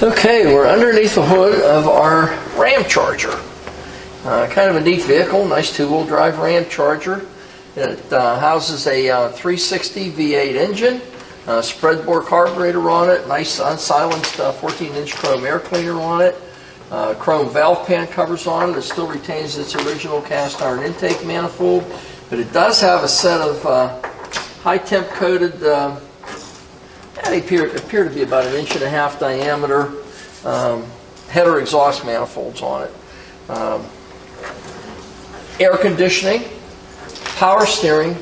Okay, we're underneath the hood of our Ramcharger. Kind of a neat vehicle, nice two-wheel drive Ramcharger. It houses a 360 V8 engine, spread bore carburetor on it, nice unsilenced 14-inch chrome air cleaner on it, chrome valve pan covers on it. It still retains its original cast iron intake manifold, but it does have a set of high temp coated they appear to be about 1.5 inch diameter header exhaust manifolds on it. Air conditioning, power steering,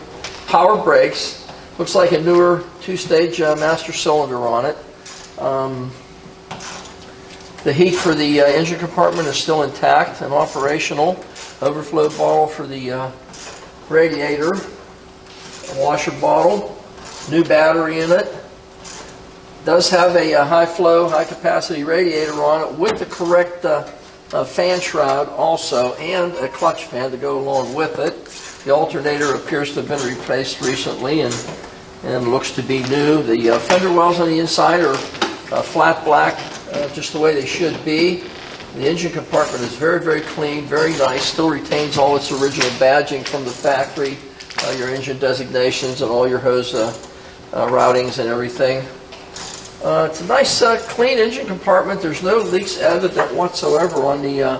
power brakes. Looks like a newer two-stage master cylinder on it. The heat for the engine compartment is still intact and operational. Overflow bottle for the radiator. A washer bottle. New battery in it. Does have a high flow, high capacity radiator on it with the correct fan shroud also, and a clutch fan to go along with it. The alternator appears to have been replaced recently and looks to be new. The fender wells on the inside are flat black, just the way they should be. The engine compartment is very, very clean, very nice, still retains all its original badging from the factory, your engine designations and all your hose routings and everything. It's a nice, clean engine compartment. There's no leaks evident whatsoever on the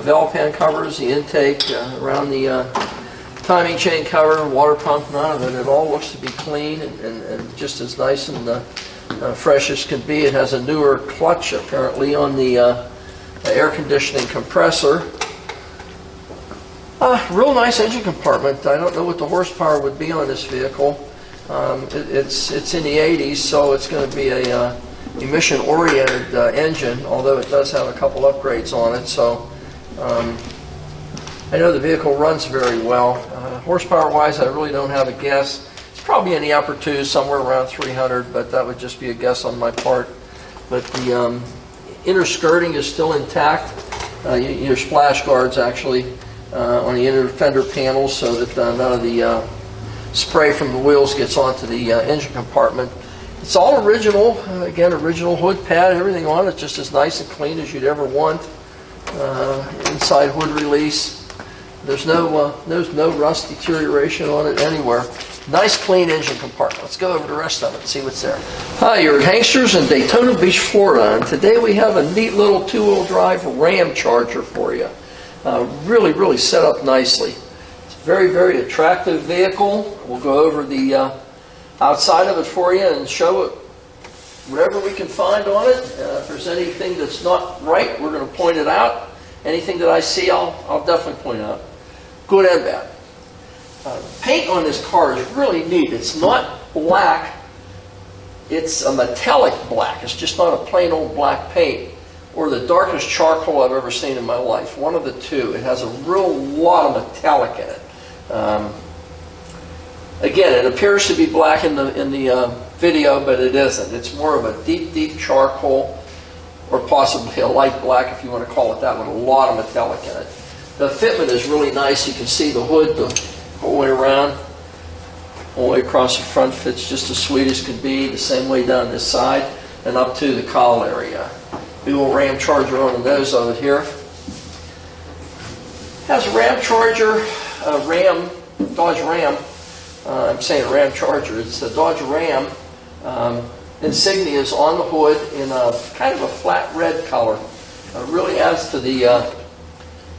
valve pan covers, the intake, around the timing chain cover, water pump, none of it. It all looks to be clean and just as nice and fresh as can be. It has a newer clutch apparently on the air conditioning compressor. Real nice engine compartment. I don't know what the horsepower would be on this vehicle. It's in the 80s, so it's going to be a emission-oriented engine, although it does have a couple upgrades on it. So I know the vehicle runs very well. Horsepower-wise, I really don't have a guess. It's probably in the upper twos, somewhere around 300, but that would just be a guess on my part. But the inner skirting is still intact. Your splash guards actually on the inner fender panels, so that none of the spray from the wheels gets onto the engine compartment. It's all original. Again, original hood pad, everything on it, just as nice and clean as you'd ever want. Inside hood release. There's no rust deterioration on it anywhere. Nice clean engine compartment. Let's go over the rest of it and see what's there. Hi, you're Hangsters in Daytona Beach, Florida, and today we have a neat little two-wheel drive Ramcharger for you. Really, really set up nicely. Very, very attractive vehicle. We'll go over the outside of it for you and show it whatever we can find on it. If there's anything that's not right, we're going to point it out. Anything that I see, I'll definitely point out. Good and bad. Paint on this car is really neat. It's not black. It's a metallic black. It's just not a plain old black paint or the darkest charcoal I've ever seen in my life. One of the two. It has a real lot of metallic in it. Again, it appears to be black in the video, but it isn't. It's more of a deep, deep charcoal, or possibly a light black, if you want to call it that, with a lot of metallic in it. The fitment is really nice. You can see the hood the whole way around, all the way across the front. Fits just as sweet as could be. The same way down this side and up to the cowl area. Big old Ramcharger on the nose of it here. Has a Ramcharger. Dodge Ram, I'm saying Ramcharger, it's a Dodge Ram insignias on the hood in a kind of a flat red color. Really adds to the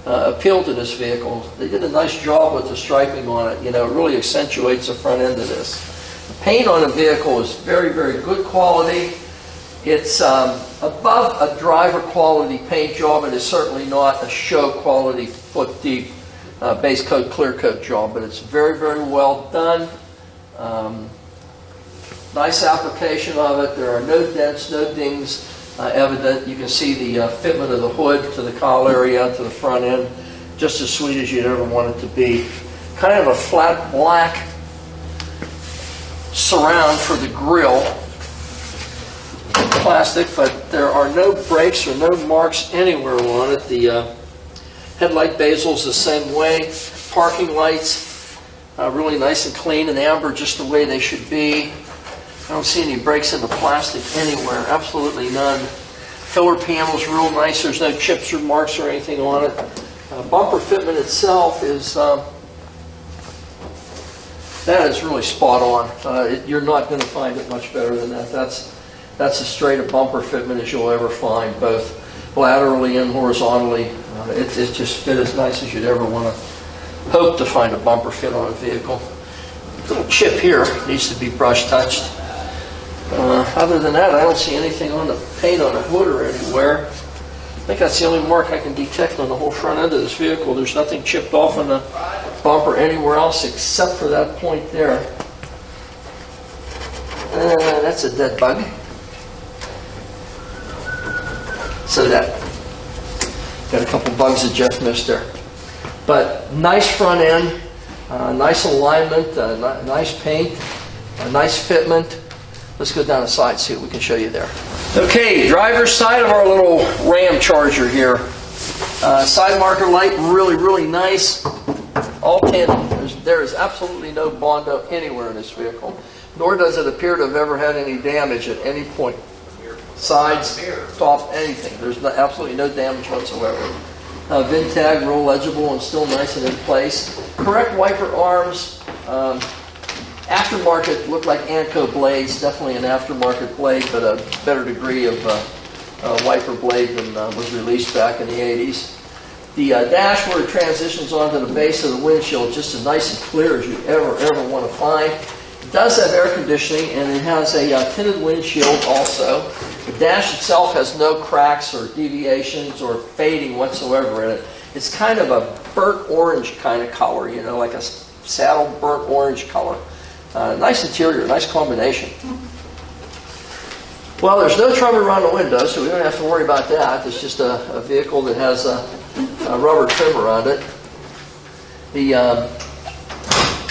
appeal to this vehicle. They did a nice job with the striping on it. You know, it really accentuates the front end of this. The paint on the vehicle is very, very good quality. It's above a driver quality paint job. It is certainly not a show quality foot deep base coat, clear coat job, but it's very, very well done. Nice application of it. There are no dents, no dings evident. You can see the fitment of the hood to the cowl area, to the front end, just as sweet as you'd ever want it to be. Kind of a flat black surround for the grille. Plastic, but there are no breaks or no marks anywhere on it. The headlight bezels the same way. Parking lights, really nice and clean and amber, just the way they should be. I don't see any breaks in the plastic anywhere, absolutely none. Filler panel's real nice. There's no chips or marks or anything on it. Bumper fitment itself is that is really spot on. You're not going to find it much better than that. That's as straight a bumper fitment as you'll ever find, both laterally and horizontally. It just fit as nice as you'd ever want to hope to find a bumper fit on a vehicle. Little chip here needs to be brush touched. Other than that, I don't see anything on the paint on the hood or anywhere. I think that's the only mark I can detect on the whole front end of this vehicle. There's nothing chipped off on the bumper anywhere else except for that point there. That's a dead bug. So that got a couple bugs that Jeff missed there. But nice front end, nice alignment, nice paint, nice fitment. Let's go down the side, see what we can show you there. Okay, driver's side of our little Ramcharger here. Side marker light, really, really nice. All tinted. There is absolutely no Bondo anywhere in this vehicle, nor does it appear to have ever had any damage at any point. Sides, top, anything. There's absolutely no damage whatsoever. VIN tag, real legible and still nice and in place. Correct wiper arms. Aftermarket, look like Anco blades, definitely an aftermarket blade, but a better degree of wiper blade than was released back in the 80s. The dashboard transitions onto the base of the windshield just as nice and clear as you ever want to find. It does have air conditioning, and it has a tinted windshield also. The dash itself has no cracks or deviations or fading whatsoever in it. It's kind of a burnt orange kind of color, you know, like a saddle burnt orange color. Nice interior, nice combination. Well, there's no trim around the windows, so we don't have to worry about that. It's just a vehicle that has a rubber trim around it. The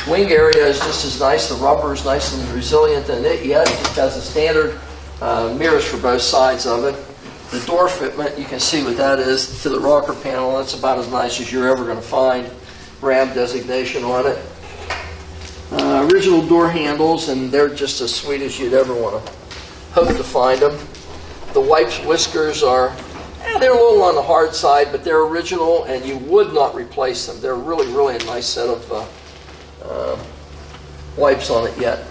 wing area is just as nice. The rubber is nice and resilient in it yet. It just has a standard mirrors for both sides of it. The door fitment, you can see what that is to the rocker panel. That's about as nice as you're ever going to find. Ram designation on it. Original door handles, and they're just as sweet as you'd ever want to hope to find them. The wipes whiskers are, they're a little on the hard side, but they're original and you would not replace them. They're really, really a nice set of wipes on it yet.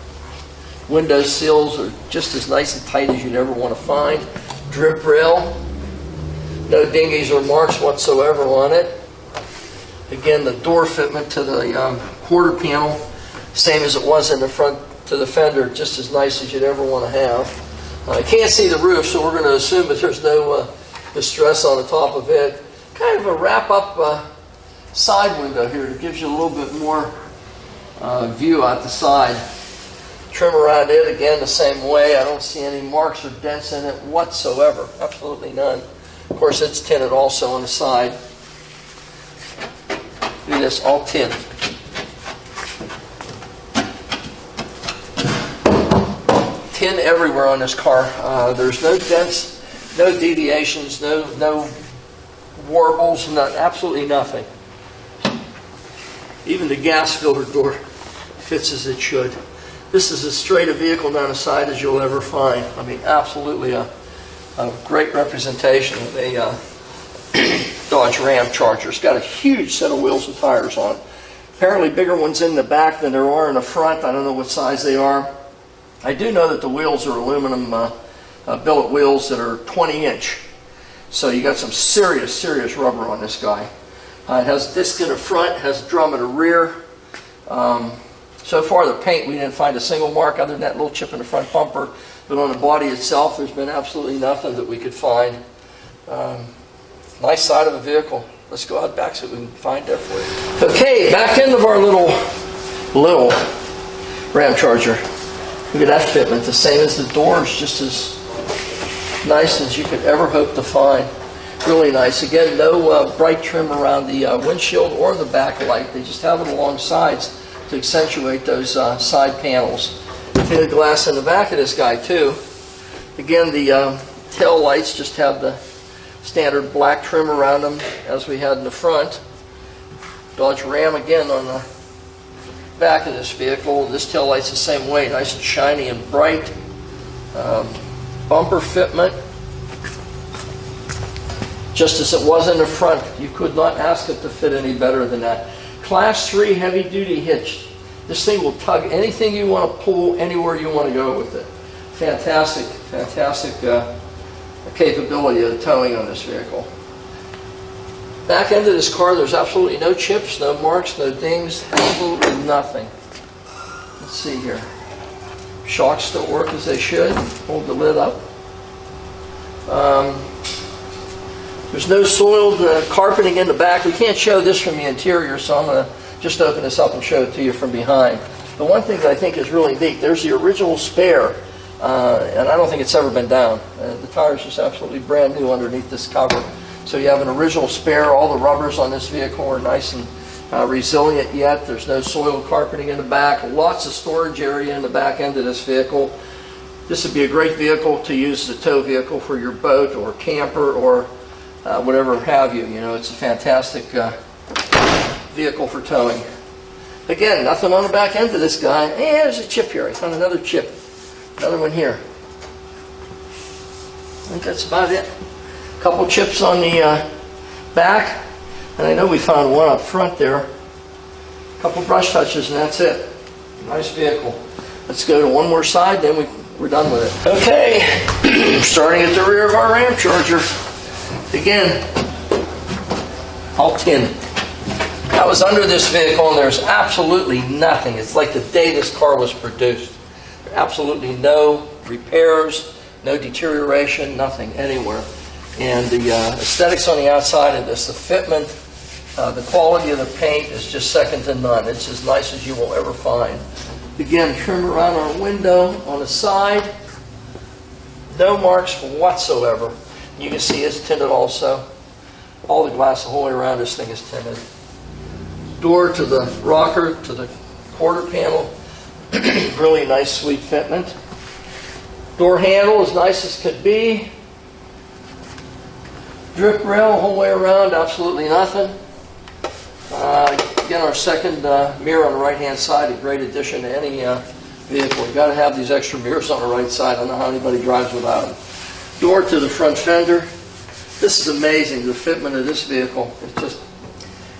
Window sills are just as nice and tight as you'd ever want to find. Drip rail, no dingies or marks whatsoever on it. Again, the door fitment to the quarter panel, same as it was in the front to the fender, just as nice as you'd ever want to have. I can't see the roof, so we're going to assume that there's no distress on the top of it. Kind of a wrap-up side window here that gives you a little bit more view out the side. Trim around it, again, the same way. I don't see any marks or dents in it whatsoever. Absolutely none. Of course, it's tinted also on the side. Look at this, all tin. Tin everywhere on this car. There's no dents, no deviations, no warbles, absolutely nothing. Even the gas filter door fits as it should. This is as straight a vehicle down the side as you'll ever find. I mean, absolutely a great representation of a Dodge Ramcharger. It's got a huge set of wheels and tires on it. Apparently bigger ones in the back than there are in the front. I don't know what size they are. I do know that the wheels are aluminum billet wheels that are 20-inch. So you got some serious rubber on this guy. It has disc in the front, has drum in the rear. So far the paint, we didn't find a single mark other than that little chip in the front bumper. But on the body itself, there's been absolutely nothing that we could find. Nice side of the vehicle. Let's go out back so we can find there for you. Okay, back into our little Ramcharger. Look at that fitment, the same as the doors, just as nice as you could ever hope to find. Really nice. Again, no bright trim around the windshield or the back light. They just have it along sides to accentuate those side panels. Tinted glass in the back of this guy too. Again, the tail lights just have the standard black trim around them as we had in the front. Dodge Ram again on the back of this vehicle. This tail light's the same way, nice and shiny and bright. Bumper fitment. just as it was in the front. You could not ask it to fit any better than that. Class 3 heavy-duty hitch. This thing will tug anything you want to pull, anywhere you want to go with it. Fantastic, fantastic capability of towing on this vehicle. Back end of this car, there's absolutely no chips, no marks, no dings, absolutely nothing. Let's see here. Shocks still work as they should. Hold the lid up. There's no soiled carpeting in the back. We can't show this from the interior, so I'm going to just open this up and show it to you from behind. The one thing that I think is really neat, there's the original spare, and I don't think it's ever been down. The tire's just absolutely brand new underneath this cover. So you have an original spare. All the rubbers on this vehicle are nice and resilient yet. There's no soiled carpeting in the back. Lots of storage area in the back end of this vehicle. This would be a great vehicle to use as a tow vehicle for your boat or camper or whatever have you. You know, it's a fantastic vehicle for towing. Again, nothing on the back end of this guy. Hey, there's a chip here. I found another chip. Another one here. I think that's about it. A couple chips on the back, and I know we found one up front there. A couple brush touches, and that's it. Nice vehicle. Let's go to one more side, then we're done with it. Okay, starting at the rear of our Ramcharger. Again, all tin. I was under this vehicle, and there's absolutely nothing. It's like the day this car was produced. Absolutely no repairs, no deterioration, nothing anywhere. And the aesthetics on the outside of this, the fitment, the quality of the paint is just second to none. It's as nice as you will ever find. Again, trim around our window on the side. No marks whatsoever. You can see it's tinted also. All the glass the whole way around this thing is tinted. Door to the rocker, to the quarter panel. Really nice, sweet fitment. Door handle as nice as could be. Drip rail the whole way around, absolutely nothing. Again, our second mirror on the right-hand side, a great addition to any vehicle. You've got to have these extra mirrors on the right side. I don't know how anybody drives without them. Door to the front fender. This is amazing, the fitment of this vehicle.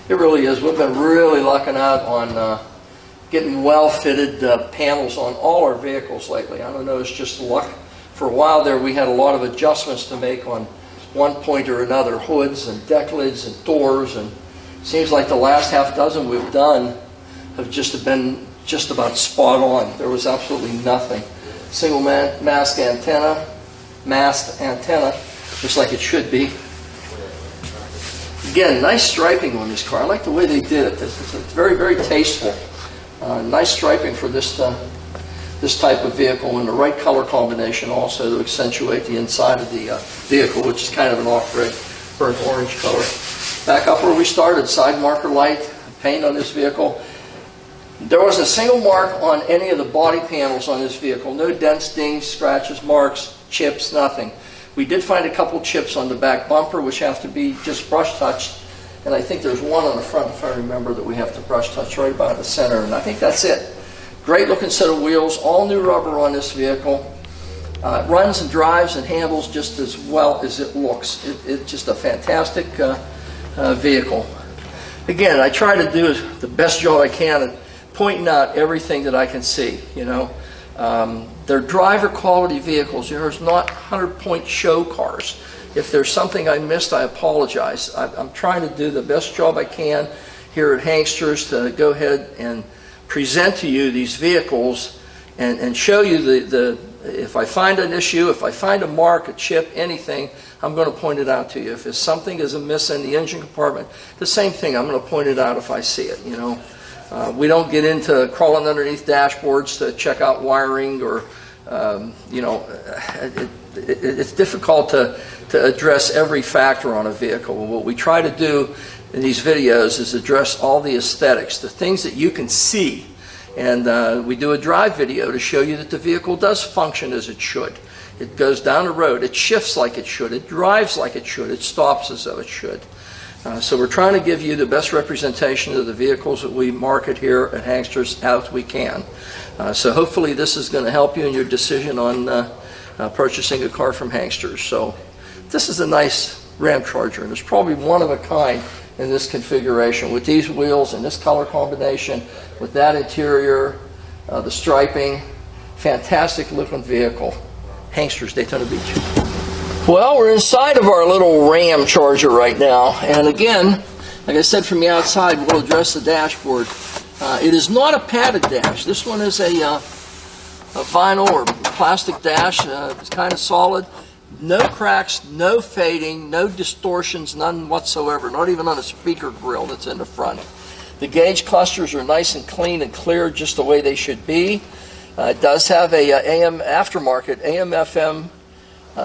It really is. We've been really lucking out on getting well-fitted panels on all our vehicles lately. I don't know, it's just luck. For a while there, we had a lot of adjustments to make on one point or another, hoods and deck lids and doors, and it seems like the last half dozen we've done have just been just about spot on. There was absolutely nothing. Single mast antenna, just like it should be. Again, nice striping on this car. I like the way they did it. It's very, very tasteful. Nice striping for this type of vehicle, and the right color combination also to accentuate the inside of the vehicle, which is kind of an off-red burnt orange color. Back up where we started, side marker light, paint on this vehicle. There wasn't a single mark on any of the body panels on this vehicle. No dents, dings, scratches, marks, chips, nothing. We did find a couple chips on the back bumper, which have to be just brush touched, and I think there's one on the front, if I remember, that we have to brush touch right by the center, and I think that's it. Great looking set of wheels, all new rubber on this vehicle. It runs and drives and handles just as well as it looks. It's just a fantastic vehicle. Again, I try to do the best job I can at pointing out everything that I can see. You know, they're driver quality vehicles. There's not 100-point show cars. If there's something I missed, I apologize. I'm trying to do the best job I can here at Hanksters to go ahead and present to you these vehicles and show you if I find an issue, if I find a mark, a chip, anything, I'm going to point it out to you. If something is amiss in the engine compartment, the same thing, I'm going to point it out if I see it. You know, we don't get into crawling underneath dashboards to check out wiring or, you know, it's difficult to address every factor on a vehicle. What we try to do in these videos is address all the aesthetics, the things that you can see. And we do a drive video to show you that the vehicle does function as it should. It goes down the road, it shifts like it should, it drives like it should, it stops as though it should. So we're trying to give you the best representation of the vehicles that we market here at Hanksters as we can. So hopefully this is going to help you in your decision on purchasing a car from Hanksters. So this is a nice Ramcharger, and it's probably one of a kind in this configuration with these wheels and this color combination, with that interior, the striping. Fantastic looking vehicle. Hanksters, Daytona Beach. Well, we're inside of our little Ramcharger right now, and again, like I said, from the outside, we'll address the dashboard. It is not a padded dash. This one is a vinyl or plastic dash. It's kind of solid. No cracks, no fading, no distortions, none whatsoever, not even on a speaker grill that's in the front. The gauge clusters are nice and clean and clear, just the way they should be. It does have a AM aftermarket, AM/FM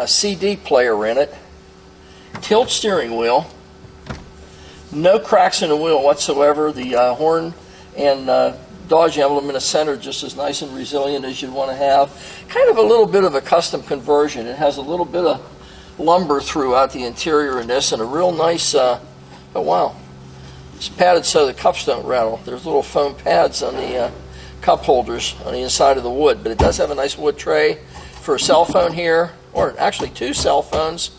CD player in it. Tilt steering wheel. No cracks in the wheel whatsoever. The horn and Dodge emblem in the center just as nice and resilient as you'd want to have. Kind of a little bit of a custom conversion. It has a little bit of lumber throughout the interior in this, and a real nice, oh wow, it's padded so the cups don't rattle. There's little foam pads on the cup holders on the inside of the wood, but it does have a nice wood tray for a cell phone here, or actually 2 cell phones.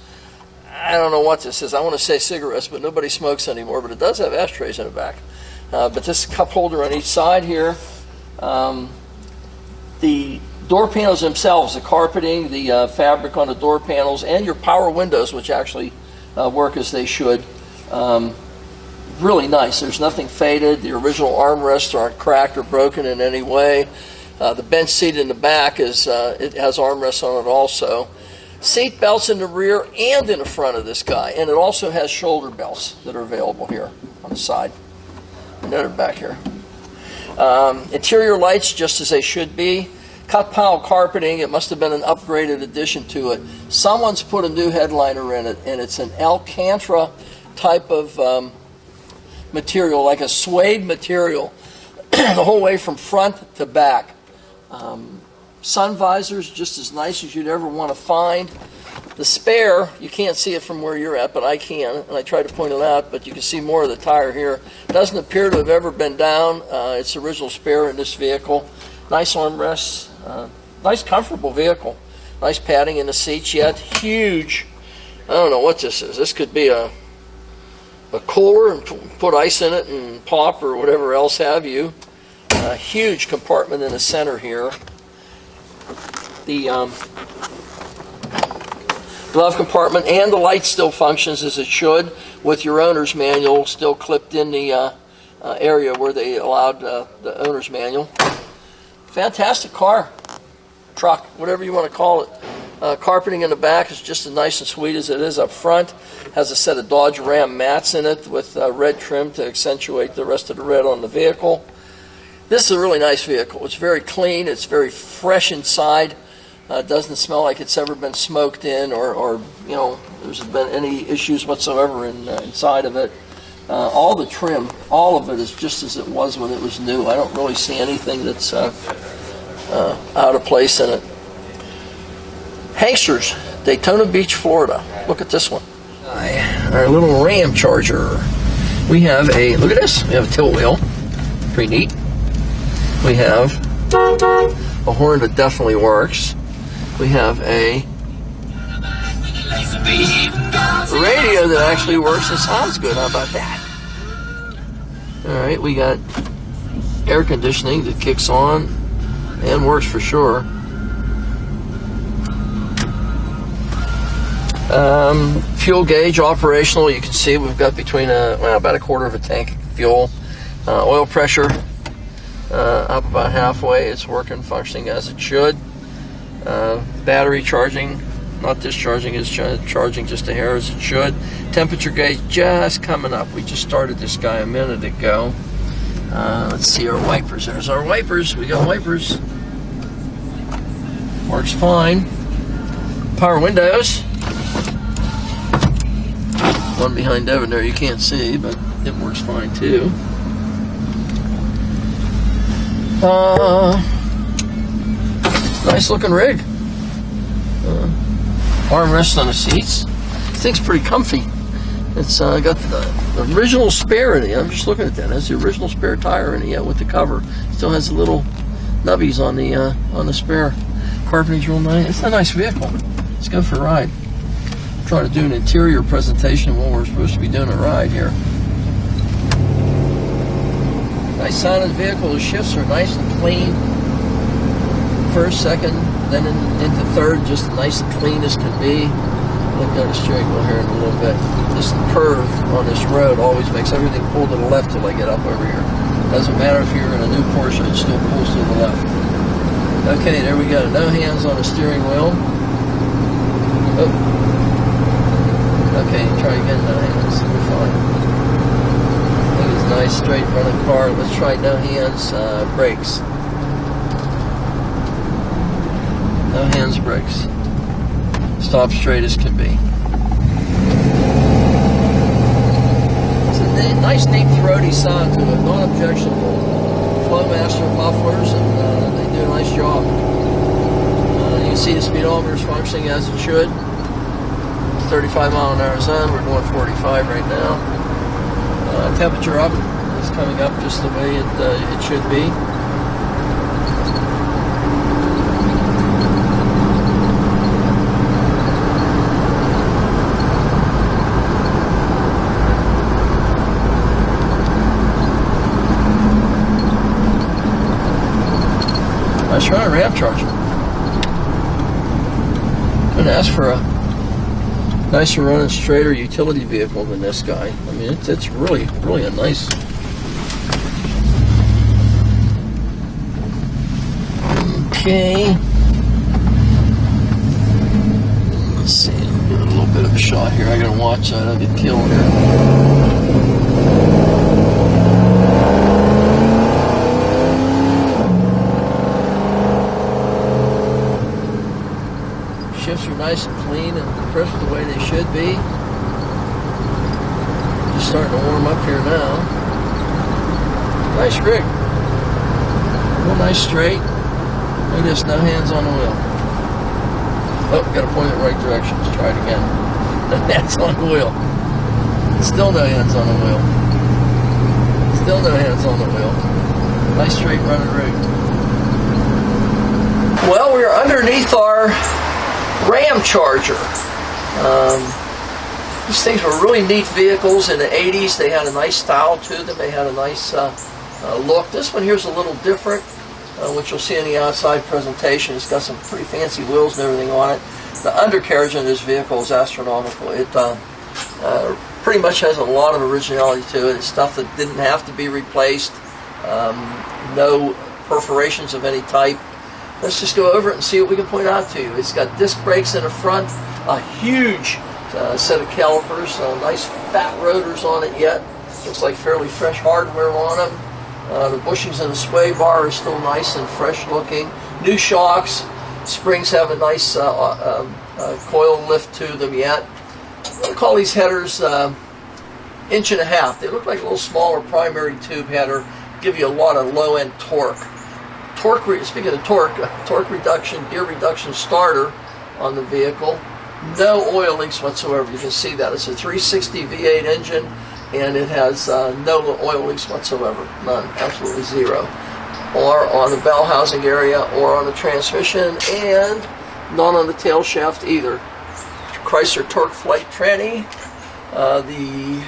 I don't know what this is. I want to say cigarettes, but nobody smokes anymore, but it does have ashtrays in the back. But this cup holder on each side here. The door panels themselves, the carpeting, the fabric on the door panels, and your power windows, which actually work as they should. Really nice. There's nothing faded. The original armrests aren't cracked or broken in any way. The bench seat in the back is it has armrests on it also. Seat belts in the rear and in the front of this guy, and it also has shoulder belts that are available here on the side. Another back here. Interior lights just as they should be. Cut pile carpeting. It must have been an upgraded addition to it. Someone's put a new headliner in it, and it's an Alcantara type of material, like a suede material, the whole way from front to back. Sun visors just as nice as you'd ever want to find. The spare, you can't see it from where you're at, but I can, and I tried to point it out, but you can see more of the tire here. Doesn't appear to have ever been down. It's the original spare in this vehicle. Nice armrests, nice comfortable vehicle. Nice padding in the seats yet. Huge, I don't know what this is. This could be a cooler and put ice in it and pop or whatever else have you. A huge compartment in the center here. The glove compartment and the light still functions as it should, with your owner's manual still clipped in the area where they allowed the owner's manual. Fantastic car, truck, whatever you want to call it. Carpeting in the back is just as nice and sweet as it is up front. Has a set of Dodge Ram mats in it with red trim to accentuate the rest of the red on the vehicle. This is a really nice vehicle. It's very clean. It's very fresh inside. It doesn't smell like it's ever been smoked in, or you know, there's been any issues whatsoever inside of it. All the trim, all of it is just as it was when it was new. I don't really see anything that's out of place in it. Hanksters, Daytona Beach, Florida. Look at this one. Our little Ramcharger. We have a, look at this, we have a tilt wheel. Pretty neat. We have a horn that definitely works. We have a radio that actually works and sounds good. How about that? Alright, we got air conditioning that kicks on and works for sure. Fuel gauge operational. You can see we've got between about a quarter of a tank of fuel. Oil pressure up about halfway. It's working, functioning as it should. Battery charging, not discharging, is charging just a hair as it should. Temperature gauge just coming up. We just started this guy a minute ago. Let's see our wipers. There's our wipers. We got wipers. Works fine. Power windows. One behind Devin there you can't see, but it works fine too. Nice looking rig. Armrest on the seats. This thing's pretty comfy. It's got the original spare in it. I'm just looking at that. It has the original spare tire in it yet with the cover. Still has the little nubbies on the spare. Carpeting's real nice. It's a nice vehicle. Let's go for a ride. try to do an interior presentation while we're supposed to be doing a ride here. Nice sound of the vehicle. The shifts are nice and clean. First, second, then into third, just nice and clean as can be. Look at the steering wheel here in a little bit. This curve on this road always makes everything pull to the left till I get up over here. Doesn't matter if you're in a new Porsche, it still pulls to the left. Okay, there we go. No hands on the steering wheel. Oh. Okay, try again, no hands. We're fine. I think it's a nice straight running car. Let's try no hands, brakes. No hands, brakes. Stop straight as can be. It's a nice, deep, throaty sound to it. Non-objectionable. Flowmaster mufflers, and they do a nice job. You can see the speedometer is functioning as it should. It's 35 mile an hour zone. We're going 45 right now. Temperature up. It's coming up just the way it should be. Nice running Ramcharger. Couldn't ask for a nicer running, straighter utility vehicle than this guy. I mean, it's really a nice. Okay. Let's see. I'll give it a little bit of a shot here. I gotta watch that. I'll get killed here. Shifts are nice and clean and crisp the way they should be. Just starting to warm up here now. Nice rig. Real nice straight. Look at this, no hands on the wheel. Oh, got to point it the right direction. Let's try it again. No hands on the wheel. Still no hands on the wheel. Still no hands on the wheel. Nice straight running rig. Well, we're underneath our Ramcharger. These things were really neat vehicles in the 80s. They had a nice style to them. They had a nice look. This one here's a little different, which you'll see in the outside presentation. It's got some pretty fancy wheels and everything on it. The undercarriage in this vehicle is astronomical. It pretty much has a lot of originality to it. It's stuff that didn't have to be replaced. No perforations of any type. Let's just go over it and see what we can point out to you. It's got disc brakes in the front, a huge set of calipers, nice fat rotors on it yet. Looks like fairly fresh hardware on them. The bushings in the sway bar are still nice and fresh looking. New shocks. Springs have a nice coil lift to them yet. I'm going to call these headers 1.5 inches. They look like a little smaller primary tube header. Give you a lot of low-end torque. Speaking of torque reduction, gear reduction starter on the vehicle. No oil leaks whatsoever. You can see that. It's a 360 V8 engine, and it has no oil leaks whatsoever. None. Absolutely zero. Or on the bell housing area, or on the transmission, and none on the tail shaft either. Chrysler Torque Flight tranny. The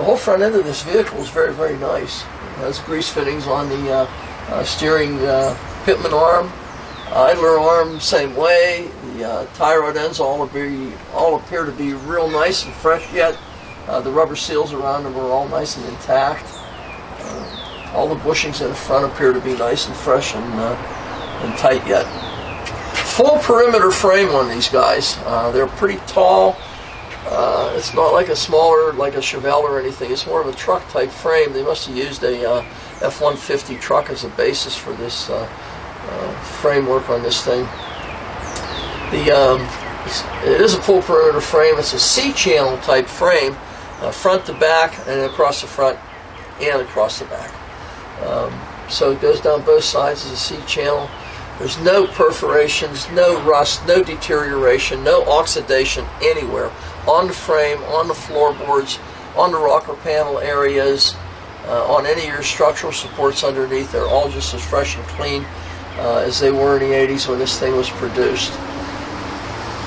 whole front end of this vehicle is very, very nice. It has grease fittings on the steering pitman arm, idler arm, same way. The tie rod ends all appear to be real nice and fresh yet. The rubber seals around them are all nice and intact. All the bushings in the front appear to be nice and fresh and tight yet. Full perimeter frame on these guys. They're pretty tall. It's not like a smaller, like a Chevelle or anything. It's more of a truck type frame. They must have used a F-150 truck as a basis for this framework on this thing. It is a full perimeter frame. It's a C-channel type frame, front to back, and across the front and across the back. So it goes down both sides as a C-channel. There's no perforations, no rust, no deterioration, no oxidation anywhere. On the frame, on the floorboards, on the rocker panel areas, on any of your structural supports underneath. They're all just as fresh and clean as they were in the 80s when this thing was produced.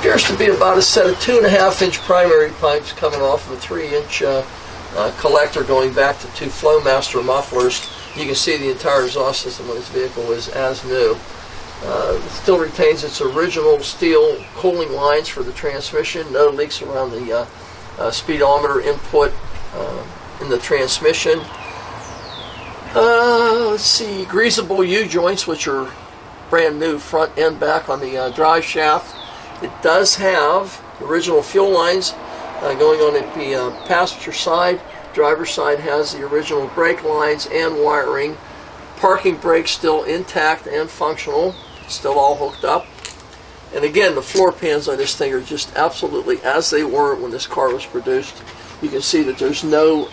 appears to be about a set of 2.5-inch primary pipes coming off of a 3-inch collector going back to 2 Flowmaster mufflers. You can see the entire exhaust system on this vehicle is as new. It still retains its original steel cooling lines for the transmission. No leaks around the speedometer input in the transmission. Let's see, greasable U-joints, which are brand new front and back on the drive shaft. It does have original fuel lines going on at the passenger side. Driver's side has the original brake lines and wiring. Parking brakes still intact and functional. It's still all hooked up. And again, the floor pans on this thing are just absolutely as they were when this car was produced. You can see that there's no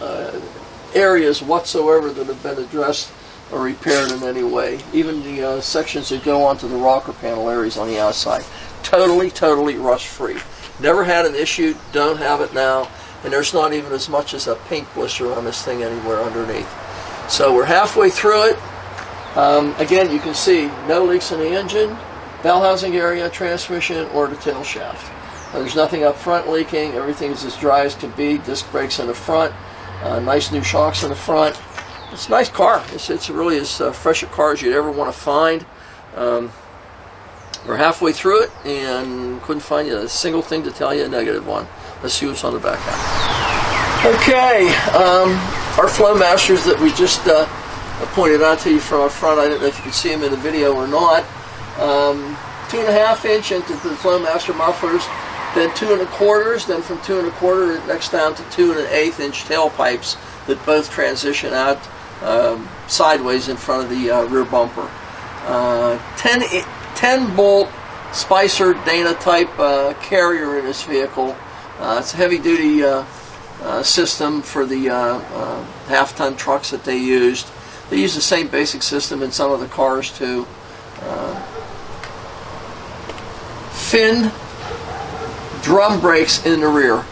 areas whatsoever that have been addressed or repaired in any way. Even the sections that go onto the rocker panel areas on the outside. Totally rust-free. Never had an issue, don't have it now, and there's not even as much as a paint blister on this thing anywhere underneath. So we're halfway through it. Again, you can see no leaks in the engine, bell housing area, transmission, or the tail shaft. There's nothing up front leaking. Everything is as dry as can be. Disc brakes in the front. Nice new shocks in the front. It's a nice car. It's really as fresh a car as you'd ever want to find. We're halfway through it and couldn't find a single thing to tell you a negative one. Let's see what's on the back half. Okay, our Flowmasters that we just pointed out to you from up front. I don't know if you can see them in the video or not. 2.5-inch into the Flowmaster mufflers, then 2 1/4, then from 2 1/4 next down to 2 1/8-inch tailpipes that both transition out sideways in front of the rear bumper. 10-bolt Spicer Dana type carrier in this vehicle. It's a heavy-duty system for the half-ton trucks that they used. They use the same basic system in some of the cars too. Fin drum brakes in the rear.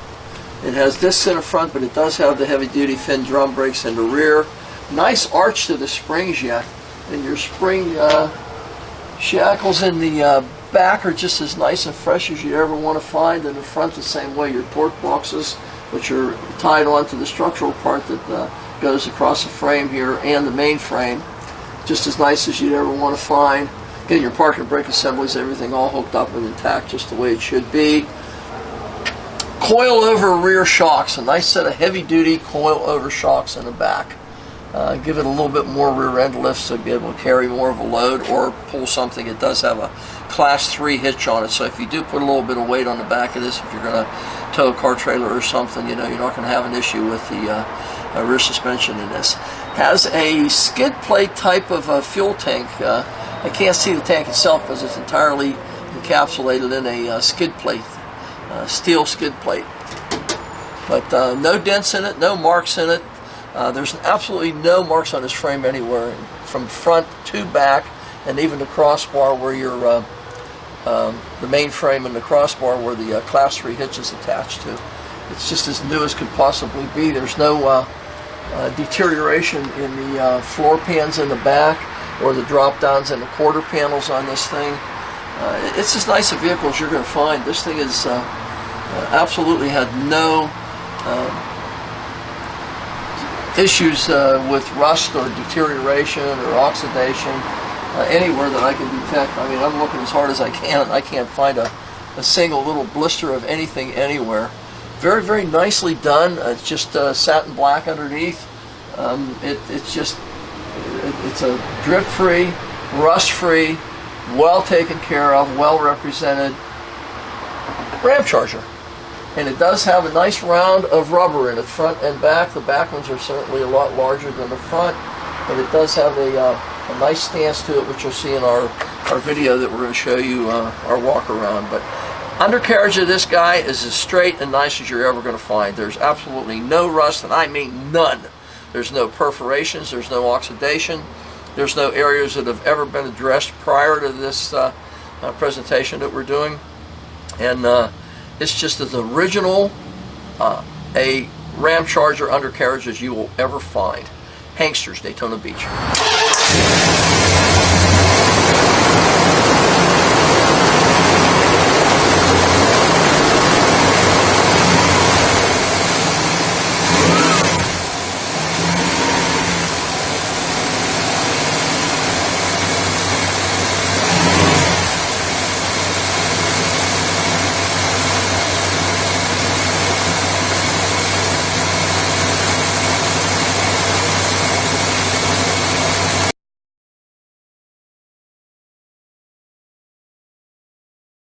It has discs in the front, but it does have the heavy-duty fin drum brakes in the rear. Nice arch to the springs yet, and your spring shackles in the back are just as nice and fresh as you ever want to find. In the front, the same way. Your torque boxes, which are tied onto the structural part that goes across the frame here and the main frame, just as nice as you'd ever want to find. Again, your parking brake assemblies, everything all hooked up and intact, just the way it should be. Coil over rear shocks, a nice set of heavy-duty coil over shocks in the back. Give it a little bit more rear end lift so be able to carry more of a load or pull something. It does have a Class 3 hitch on it, so if you do put a little bit of weight on the back of this, if you're going to tow a car trailer or something, you know, you're not going to have an issue with the rear suspension in this. Has a skid plate type of fuel tank. I can't see the tank itself because it's entirely encapsulated in a skid plate, steel skid plate. But no dents in it, no marks in it. There's absolutely no marks on this frame anywhere, from front to back, and even the crossbar where your the main frame and the crossbar where the Class 3 hitch is attached to. It's just as new as could possibly be. There's no deterioration in the floor pans in the back or the drop downs and the quarter panels on this thing. It's as nice a vehicle as you're going to find. This thing is absolutely had no issues with rust or deterioration or oxidation anywhere that I can detect. I mean, I'm looking as hard as I can, and I can't find a single little blister of anything anywhere. Very, very nicely done. It's just satin black underneath. It's a drip-free, rust-free, well taken care of, well represented Ramcharger. And it does have a nice round of rubber in it, front and back. The back ones are certainly a lot larger than the front, but it does have a nice stance to it, which you'll see in our video that we're going to show you our walk around. But undercarriage of this guy is as straight and nice as you're ever going to find. There's absolutely no rust, and I mean none. There's no perforations, there's no oxidation, there's no areas that have ever been addressed prior to this presentation that we're doing. And it's just as original a Ramcharger undercarriage as you will ever find. Hanksters, Daytona Beach.